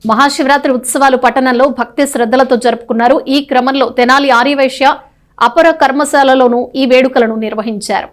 మహాశివరాత్రి ఉత్సవాలు పట్టణంలో భక్తి శ్రద్ధలతో జరుపుకున్నారు. ఈ క్రమంలో తెనాలి ఆర్యవైశ్య అపర కర్మశాలలోనూ ఈ వేడుకలను నిర్వహించారు.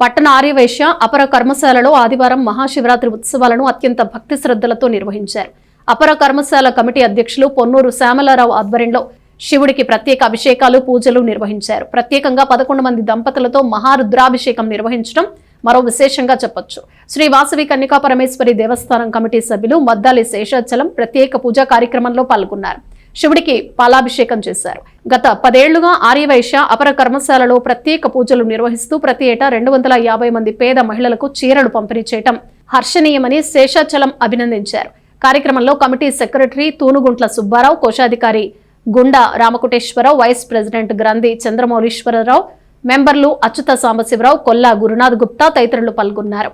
పట్టణ ఆర్యవైశ్య అపర కర్మశాలలో ఆదివారం మహాశివరాత్రి ఉత్సవాలను అత్యంత భక్తి శ్రద్ధలతో నిర్వహించారు. అపర కర్మశాల కమిటీ అధ్యక్షులు పొన్నూరు శ్యామలారావు ఆధ్వర్యంలో శివుడికి ప్రత్యేక అభిషేకాలు పూజలు నిర్వహించారు. ప్రత్యేకంగా 11 మంది దంపతులతో మహారుద్రాభిషేకం నిర్వహించడం మరో విశేషంగా చెప్పొచ్చు. శ్రీ వాసవి కన్యకా పరమేశ్వరి దేవస్థానం కమిటీ సభ్యులు మద్దాలి శేషాచలం ప్రత్యేక పూజా కార్యక్రమంలో పాల్గొన్నారు. శివుడికి పాలాభిషేకం చేశారు. గత 10 ఏళ్లుగా ఆర్యవైశ్య అపర కర్మశాలలో ప్రత్యేక పూజలు నిర్వహిస్తూ ప్రతి ఏటా 250 మంది పేద మహిళలకు చీరలు పంపిణీ చేయడం హర్షణీయమని శేషాచలం అభినందించారు. కార్యక్రమంలో కమిటీ సెక్రటరీ తూనుగుంట్ల సుబ్బారావు, కోశాధికారి గుండా రామకోటేశ్వరరావు, వైస్ ప్రెసిడెంట్ గ్రంథి చంద్రమౌళీశ్వరరావు, మెంబర్లు అచ్యుత సాంబశివరావు, కొల్లా గురునాథ్ గుప్తా తదితరులు పాల్గొన్నారు.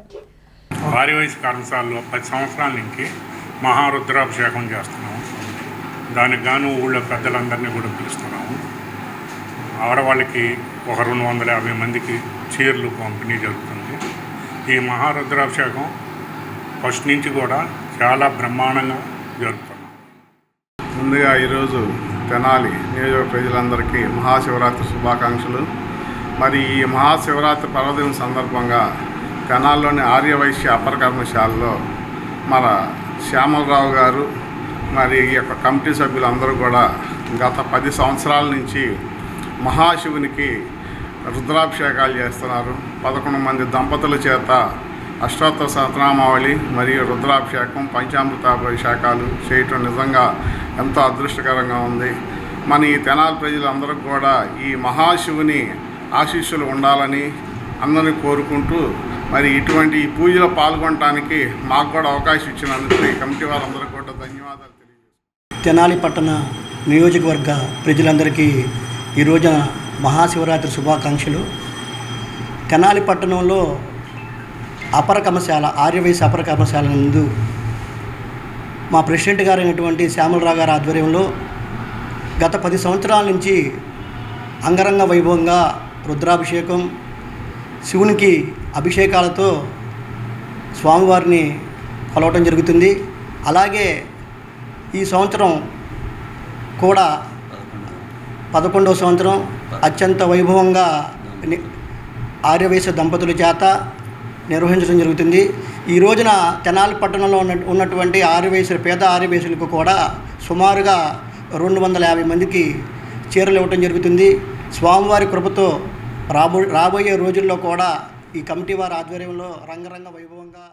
ఆర్యవైశ్య కర్మశాలలో 10 సంవత్సరాల నుంచి మహారుద్రాభిషేకం చేస్తున్నాము. దానికి గాను ఊళ్ళో పెద్దలందరినీ కూడా పిలుస్తున్నాము. ఆడవాళ్ళకి ఒక 250 మందికి చీరలు పంపిణీ జరుగుతుంది. ఈ మహారుద్రాభిషేకం ఫస్ట్ నుంచి కూడా చాలా బ్రహ్మాండంగా జరుగుతున్నాం. ముందుగా ఈరోజు తెనాలి నియోజక ప్రజలందరికీ మహాశివరాత్రి శుభాకాంక్షలు. మరి ఈ మహాశివరాత్రి పర్వదినం సందర్భంగా తెనాల్లోని ఆర్యవైశ్య అపర కర్మశాలలో మన శ్యామలరావు గారు మరి ఈ యొక్క కమిటీ సభ్యులందరూ కూడా గత 10 సంవత్సరాల నుంచి మహాశివునికి రుద్రాభిషేకాలు చేస్తున్నారు. 11 మంది దంపతుల చేత అష్టోత్తర సహస్రనామావళి మరియు రుద్రాభిషేకం, పంచామృతాభిషేకాలు చేయటం నిజంగా ఎంతో అదృష్టకరంగా ఉంది. మన ఈ తెనాలి ప్రజలందరికీ కూడా ఈ మహాశివుని ఆశీస్సులు ఉండాలని అందరినీ కోరుకుంటూ మరి ఇటువంటి ఈ పూజలో పాల్గొనడానికి మాకు కూడా అవకాశం ఇచ్చినందుకు ఈ కమిటీ వారందరికీ కూడా ధన్యవాదాలు తెలియజేస్తున్నాను. తెనాలి పట్టణ నియోజకవర్గ ప్రజలందరికీ ఈ రోజున మహాశివరాత్రి శుభాకాంక్షలు. తెనాలి పట్టణంలో అపర కర్మశాల ఆర్యవైశ్య అపర కర్మశాల నందు మా ప్రెసిడెంట్ గారైనటువంటి శ్యామలరావు గారి ఆధ్వర్యంలో గత 10 సంవత్సరాల నుంచి అంగరంగ వైభవంగా రుద్రాభిషేకం, శివునికి అభిషేకాలతో స్వామివారిని కొలవటం జరుగుతుంది. అలాగే ఈ సంవత్సరం కూడా 11వ సంవత్సరం అత్యంత వైభవంగా ఆర్యవైశ్య దంపతుల చేత నిర్వహించడం జరుగుతుంది. ఈ రోజున తెనాలి పట్టణంలో ఉన్నటువంటి పేద ఆర్యవైశ్యులకు కూడా సుమారుగా 250 మందికి చీరలు ఇవ్వటం జరుగుతుంది. స్వామివారి కృపతో రాబోయే రోజుల్లో కూడా ఈ కమిటీ వారి ఆధ్వర్యంలో రంగరంగ వైభవంగా